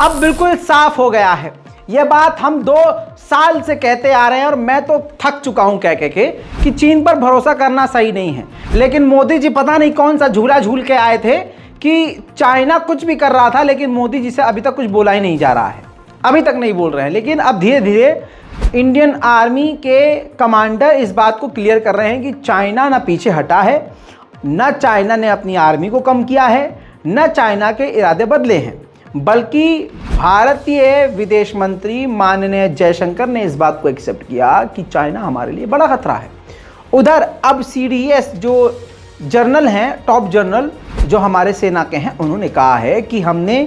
अब बिल्कुल साफ हो गया है। यह बात हम 2 साल से कहते आ रहे हैं और मैं तो थक चुका हूं कह के कि चीन पर भरोसा करना सही नहीं है। लेकिन मोदी जी पता नहीं कौन सा झूला झूल के आए थे कि चाइना कुछ भी कर रहा था, लेकिन मोदी जी से अभी तक कुछ बोला ही नहीं जा रहा है, अभी तक नहीं बोल रहे हैं। लेकिन अब धीरे धीरे इंडियन आर्मी के कमांडर इस बात को क्लियर कर रहे हैं कि चाइना ना पीछे हटा है, न चाइना ने अपनी आर्मी को कम किया है, न चाइना के इरादे बदले हैं, बल्कि भारतीय विदेश मंत्री माननीय जयशंकर ने इस बात को एक्सेप्ट किया कि चाइना हमारे लिए बड़ा खतरा है। उधर अब CDS जो जनरल हैं, टॉप जनरल जो हमारे सेना के हैं, उन्होंने कहा है कि हमने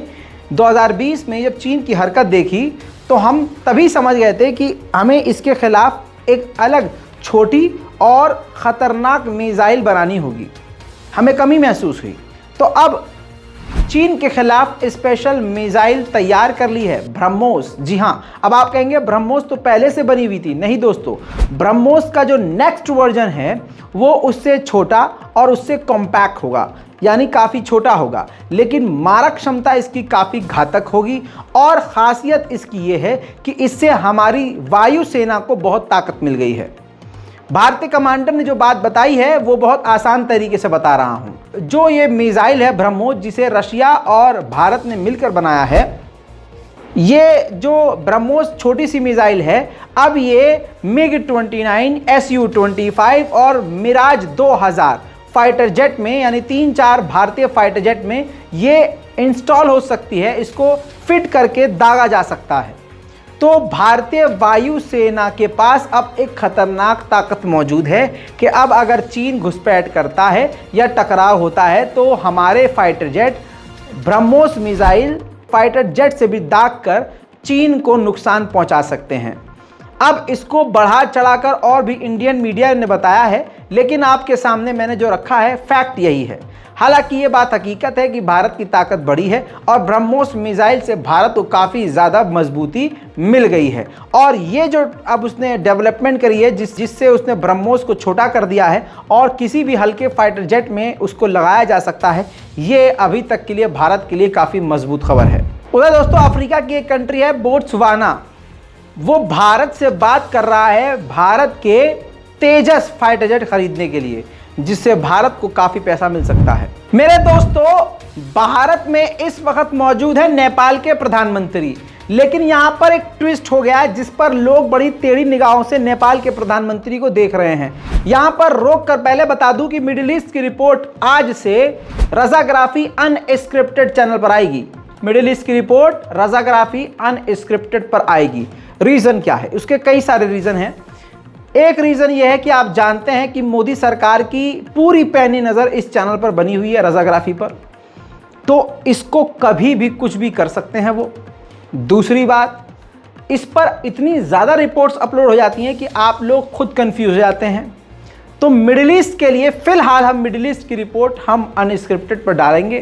2020 में जब चीन की हरकत देखी तो हम तभी समझ गए थे कि हमें इसके खिलाफ एक अलग छोटी और ख़तरनाक मिसाइल बनानी होगी। हमें कमी महसूस हुई, तो अब चीन के खिलाफ स्पेशल मिसाइल तैयार कर ली है, ब्रह्मोस। जी हाँ, अब आप कहेंगे ब्रह्मोस तो पहले से बनी हुई थी। नहीं दोस्तों, ब्रह्मोस का जो नेक्स्ट वर्जन है वो उससे छोटा और उससे कॉम्पैक्ट होगा, यानी काफ़ी छोटा होगा, लेकिन मारक क्षमता इसकी काफ़ी घातक होगी। और ख़ासियत इसकी ये है कि इससे हमारी वायुसेना को बहुत ताकत मिल गई है। भारतीय कमांडर ने जो बात बताई है वो बहुत आसान तरीके से बता रहा हूं। जो ये मिसाइल है ब्रह्मोस, जिसे रशिया और भारत ने मिलकर बनाया है, ये जो ब्रह्मोस छोटी सी मिसाइल है, अब ये MiG-29, Su-25 और मिराज 2000 फाइटर जेट में, यानी 3-4 भारतीय फाइटर जेट में ये इंस्टॉल हो सकती है। इसको फिट करके दागा जा सकता है। तो भारतीय वायुसेना के पास अब एक खतरनाक ताकत मौजूद है कि अब अगर चीन घुसपैठ करता है या टकराव होता है तो हमारे fighter jet BrahMos missile fighter jet से भी दाग कर चीन को नुकसान पहुंचा सकते हैं। अब इसको बढ़ा चढ़ाकर और भी इंडियन मीडिया ने बताया है, लेकिन आपके सामने मैंने जो रखा है फैक्ट यही है। हालांकि ये बात हकीकत है कि भारत की ताकत बड़ी है और ब्रह्मोस मिसाइल से भारत को काफ़ी ज़्यादा मजबूती मिल गई है। और ये जो अब उसने डेवलपमेंट करी है, जिससे उसने ब्रह्मोस को छोटा कर दिया है और किसी भी हल्के फाइटर जेट में उसको लगाया जा सकता है, ये अभी तक के लिए भारत के लिए काफ़ी मजबूत खबर है। उधर दोस्तों अफ्रीका की एक कंट्री है बोत्सवाना, वो भारत से बात कर रहा है भारत के तेजस फाइटर जेट खरीदने के लिए, जिससे भारत को काफी पैसा मिल सकता है। मेरे दोस्तों, भारत में इस वक्त मौजूद है नेपाल के प्रधानमंत्री, लेकिन यहां पर एक ट्विस्ट हो गया है जिस पर लोग बड़ी टेढ़ी निगाहों से नेपाल के प्रधानमंत्री को देख रहे हैं। यहां पर रोक कर पहले बता दूं कि मिडिल ईस्ट की रिपोर्ट आज से रजाग्राफी अनस्क्रिप्टेड चैनल पर आएगी। मिडिल ईस्ट की रिपोर्ट रजाग्राफी अनस्क्रिप्टेड पर आएगी। रीजन क्या है? उसके कई सारे रीजन हैं। एक रीज़न यह है कि आप जानते हैं कि मोदी सरकार की पूरी पैनी नज़र इस चैनल पर बनी हुई है, रजाग्राफी पर, तो इसको कभी भी कुछ भी कर सकते हैं वो। दूसरी बात, इस पर इतनी ज़्यादा रिपोर्ट्स अपलोड हो जाती हैं कि आप लोग खुद कंफ्यूज हो जाते हैं। तो मिडिल ईस्ट के लिए फ़िलहाल हम मिडिल ईस्ट की रिपोर्ट हम अनस्क्रिप्टेड पर डालेंगे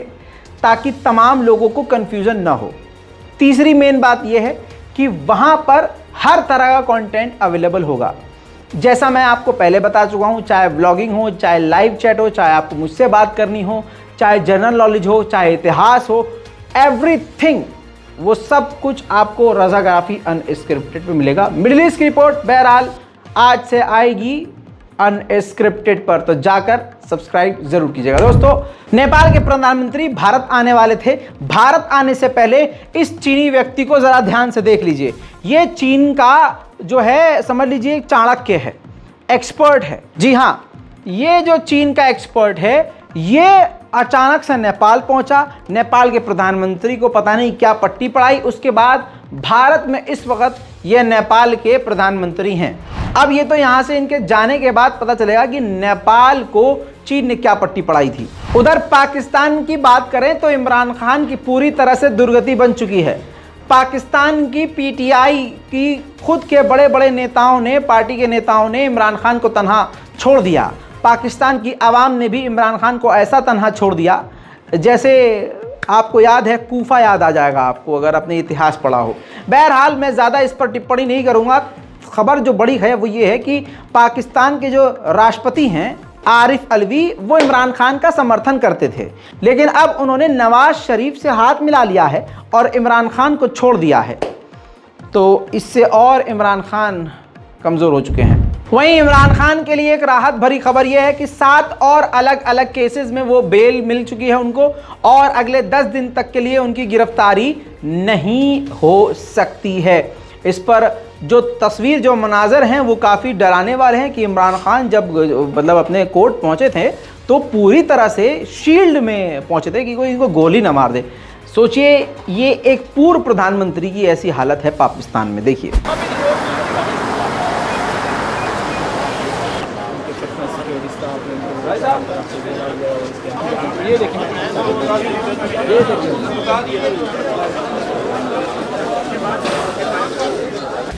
ताकि तमाम लोगों को कन्फ्यूज़न ना हो। तीसरी मेन बात यह है कि वहाँ पर हर तरह का कंटेंट अवेलेबल होगा। जैसा मैं आपको पहले बता चुका हूँ, चाहे ब्लॉगिंग हो, चाहे लाइव चैट हो, चाहे आपको मुझसे बात करनी हो, चाहे जनरल नॉलेज हो, चाहे इतिहास हो, एवरीथिंग, वो सब कुछ आपको रजाग्राफी अनस्क्रिप्टेड पे मिलेगा। मिडिल ईस्ट की रिपोर्ट बहरहाल आज से आएगी अनस्क्रिप्टेड पर, तो जाकर सब्सक्राइब जरूर कीजिएगा। दोस्तों, नेपाल के प्रधानमंत्री भारत आने वाले थे। भारत आने से पहले इस चीनी व्यक्ति को जरा ध्यान से देख लीजिए। ये चीन का जो है, समझ लीजिए, एक चाणक्य है, एक्सपर्ट है। जी हाँ, ये जो चीन का एक्सपर्ट है, ये अचानक से नेपाल पहुंचा। नेपाल के प्रधानमंत्री को पता नहीं क्या पट्टी पड़ाई, उसके बाद भारत में इस वक्त ये नेपाल के प्रधानमंत्री हैं। अब ये तो यहाँ से इनके जाने के बाद पता चलेगा कि नेपाल को चीन ने क्या पट्टी पड़ाई थी। उधर पाकिस्तान की बात करें तो इमरान खान की पूरी तरह से दुर्गति बन चुकी है। पाकिस्तान की पीटीआई की खुद के बड़े बड़े नेताओं ने, पार्टी के नेताओं ने इमरान खान को तन्हा छोड़ दिया। पाकिस्तान की आवाम ने भी इमरान खान को ऐसा तन्हा छोड़ दिया जैसे आपको याद है, कूफा याद आ जाएगा आपको अगर आपने इतिहास पढ़ा हो। बहरहाल मैं ज़्यादा इस पर टिप्पणी नहीं करूँगा। खबर जो बड़ी है वो ये है कि पाकिस्तान के जो राष्ट्रपति हैं आरिफ अलवी वो इमरान खान का समर्थन करते थे, लेकिन अब उन्होंने नवाज शरीफ से हाथ मिला लिया है और इमरान खान को छोड़ दिया है। तो इससे और इमरान खान कमज़ोर हो चुके हैं। वहीं इमरान खान के लिए एक राहत भरी खबर यह है कि 7 और अलग अलग केसेस में वो बेल मिल चुकी है उनको, और अगले 10 दिन तक के लिए उनकी गिरफ्तारी नहीं हो सकती है। इस पर जो तस्वीर, जो मनाजर हैं वो काफ़ी डराने वाले हैं कि इमरान खान जब मतलब अपने कोर्ट पहुंचे थे तो पूरी तरह से शील्ड में पहुंचे थे कि कोई इनको गोली ना मार दे। सोचिए, ये एक पूर्व प्रधानमंत्री की ऐसी हालत है पाकिस्तान में। देखिए,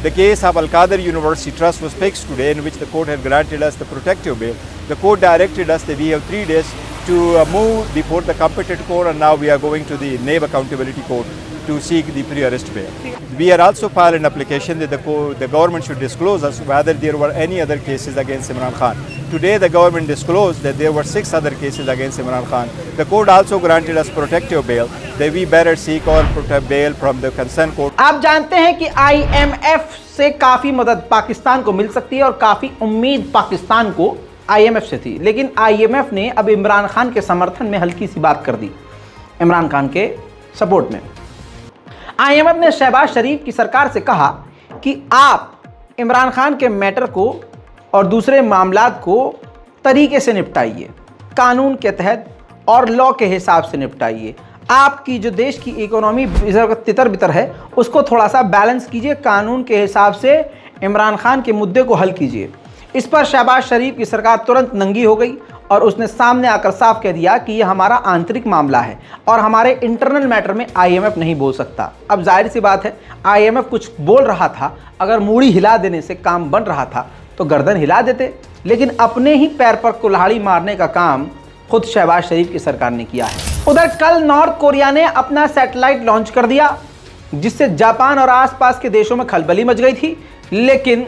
The case of Al-Qadr University Trust was fixed today, in which the court had granted us the protective bail. The court directed us that we have 3 days to move before the competent court, and now we are going to the NAB Accountability Court to seek the pre-arrest bail. We are also filed an application that the government should disclose us whether there were any other cases against Imran Khan. Today the government disclosed that there were 6 other cases against Imran Khan. The court also granted us protective bail, that we better seek our bail from the concerned court. आप जानते हैं कि IMF से काफ़ी मदद पाकिस्तान को मिल सकती है और काफ़ी उम्मीद पाकिस्तान को IMF से थी, लेकिन IMF ने अब इमरान खान के समर्थन में हल्की सी बात कर दी। इमरान खान के सपोर्ट में IMF ने शहबाज शरीफ की सरकार से कहा कि आप इमरान खान के मैटर को और दूसरे मामलात को तरीके से निपटाइए, कानून के तहत और लॉ के हिसाब से निपटाइए। आपकी जो देश की इकोनॉमी तितर बितर है उसको थोड़ा सा बैलेंस कीजिए, कानून के हिसाब से इमरान खान के मुद्दे को हल कीजिए। इस पर शहबाज शरीफ की सरकार तुरंत नंगी हो गई और उसने सामने आकर साफ कह दिया कि यह हमारा आंतरिक मामला है और हमारे इंटरनल मैटर में IMF नहीं बोल सकता। अब जाहिर सी बात है, IMF कुछ बोल रहा था, अगर मूड़ी हिला देने से काम बन रहा था तो गर्दन हिला देते, लेकिन अपने ही पैर पर कुल्हाड़ी मारने का काम खुद शहबाज शरीफ की सरकार ने किया है। उधर कल नॉर्थ कोरिया ने अपना सैटेलाइट लॉन्च कर दिया, जिससे जापान और आसपास के देशों में खलबली मच गई थी। लेकिन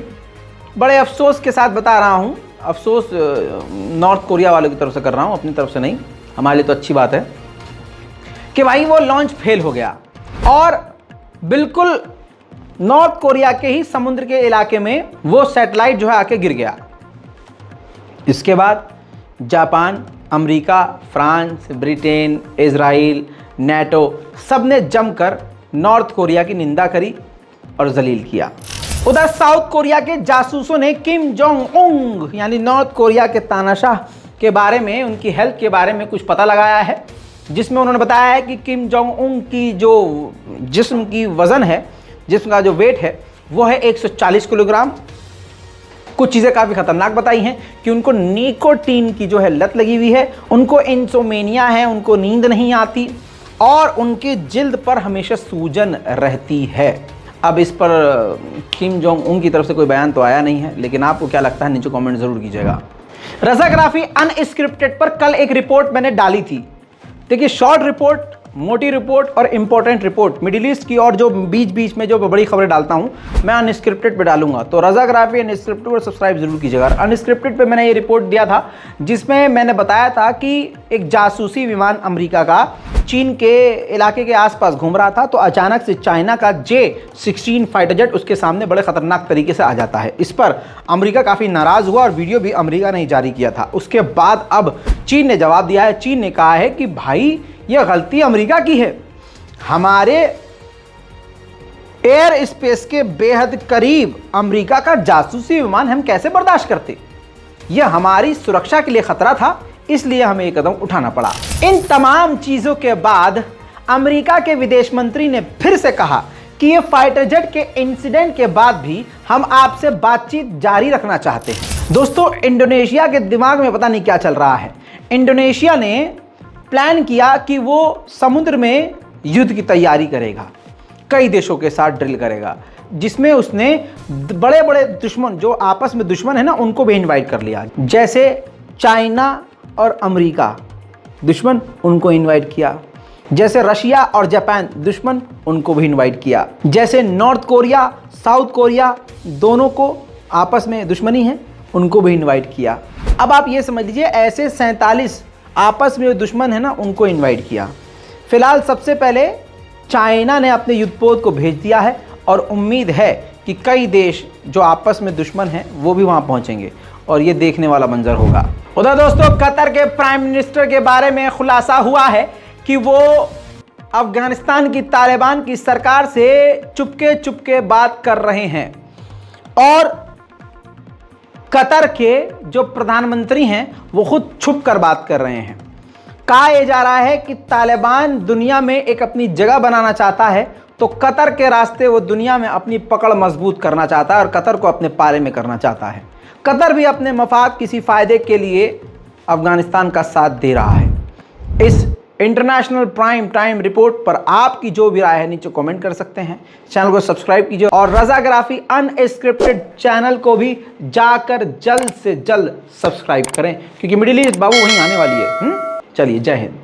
बड़े अफसोस के साथ बता रहा हूं, अफसोस नॉर्थ कोरिया वालों की तरफ से कर रहा हूं, अपनी तरफ से नहीं, हमारे लिए तो अच्छी बात है कि भाई वो लॉन्च फेल हो गया और बिल्कुल नॉर्थ कोरिया के ही समुद्र के इलाके में वो सैटेलाइट जो है आके गिर गया। इसके बाद Japan, America, France, Britain, Israel, NATO सब ने जमकर नॉर्थ कोरिया की निंदा करी और जलील किया। उधर साउथ कोरिया के जासूसों ने किम जोंग उंग यानी नॉर्थ कोरिया के तानाशाह के बारे में, उनकी हेल्थ के बारे में कुछ पता लगाया है, जिसमें उन्होंने बताया है कि किम जोंग उंग की जो जिस्म की वज़न है, जिस्म का जो वेट है वो है 140 किलोग्राम। कुछ चीज़ें काफ़ी ख़तरनाक बताई हैं कि उनको निकोटीन की जो है लत लगी हुई है, उनको इंसोमेनिया है, उनको नींद नहीं आती और उनकी जिल्द पर हमेशा सूजन रहती है। अब इस पर किम जोंग उन की तरफ से कोई बयान तो आया नहीं है, लेकिन आपको क्या लगता है नीचे कमेंट ज़रूर कीजिएगा। रज़ाग्राफ़ी अनस्क्रिप्टेड पर कल एक रिपोर्ट मैंने डाली थी। देखिए, शॉर्ट रिपोर्ट, मोटी रिपोर्ट और इंपॉर्टेंट रिपोर्ट, मिडिल ईस्ट की और जो बीच बीच में जो बड़ी खबरें डालता हूं मैं अनस्क्रिप्टेड पे डालूंगा। तो रज़ाग्राफ़ी अनस्क्रिप्टेड पर सब्सक्राइब जरूर कीजिएगा। अनस्क्रिप्टेड पे मैंने ये रिपोर्ट दिया था जिसमें मैंने बताया था कि एक जासूसी विमान अमेरिका का चीन के इलाके के आसपास घूम रहा था, तो अचानक से चाइना का J-16 फाइटर जेट उसके सामने बड़े ख़तरनाक तरीके से आ जाता है। इस पर अमेरिका काफ़ी नाराज़ हुआ और वीडियो भी अमेरिका ने जारी किया था। उसके बाद अब चीन ने जवाब दिया है। चीन ने कहा है कि भाई ये गलती अमेरिका की है, हमारे एयर स्पेस के बेहद करीब अमेरिका का जासूसी विमान हम कैसे बर्दाश्त करते, यह हमारी सुरक्षा के लिए खतरा था, इसलिए हमें ये कदम उठाना पड़ा। इन तमाम चीजों के बाद अमेरिका के विदेश मंत्री ने फिर से कहा कि ये फाइटर जेट के इंसिडेंट के बाद भी हम आपसे बातचीत जारी रखना चाहते हैं। दोस्तों, इंडोनेशिया के दिमाग में पता नहीं क्या चल रहा है। इंडोनेशिया ने प्लान किया कि वो समुद्र में युद्ध की तैयारी करेगा, कई देशों के साथ ड्रिल करेगा, जिसमें उसने बड़े बड़े दुश्मन जो आपस में दुश्मन है ना उनको भी इनवाइट कर लिया। जैसे चाइना और अमेरिका दुश्मन, उनको इनवाइट किया। जैसे रशिया और जापान दुश्मन, उनको भी इनवाइट किया। जैसे नॉर्थ कोरिया, साउथ कोरिया दोनों को आपस में दुश्मनी है, उनको भी इनवाइट किया। अब आप ये समझ लीजिए ऐसे 47 आपस में जो दुश्मन है ना उनको इनवाइट किया। फिलहाल सबसे पहले चाइना ने अपने युद्धपोत को भेज दिया है और उम्मीद है कि कई देश जो आपस में दुश्मन हैं वो भी वहां पहुंचेंगे और ये देखने वाला मंजर होगा। उधर दोस्तों कतर के प्राइम मिनिस्टर के बारे में खुलासा हुआ है कि वो अफगानिस्तान की तालिबान की सरकार से चुपके चुपके बात कर रहे हैं और कतर के जो प्रधानमंत्री हैं वो खुद छुप कर बात कर रहे हैं। कहा यह जा रहा है कि तालिबान दुनिया में एक अपनी जगह बनाना चाहता है तो कतर के रास्ते वो दुनिया में अपनी पकड़ मजबूत करना चाहता है और कतर को अपने पाले में करना चाहता है। कतर भी अपने मफाद किसी फ़ायदे के लिए अफगानिस्तान का साथ दे रहा है। इस इंटरनेशनल प्राइम टाइम रिपोर्ट पर आपकी जो भी राय है नीचे कमेंट कर सकते हैं। चैनल को सब्सक्राइब कीजिए और रज़ाग्राफी अनस्क्रिप्टेड चैनल को भी जाकर जल्द से जल्द सब्सक्राइब करें क्योंकि मिडिल ईस्ट बाबू वहीं आने वाली है। चलिए जय हिंद।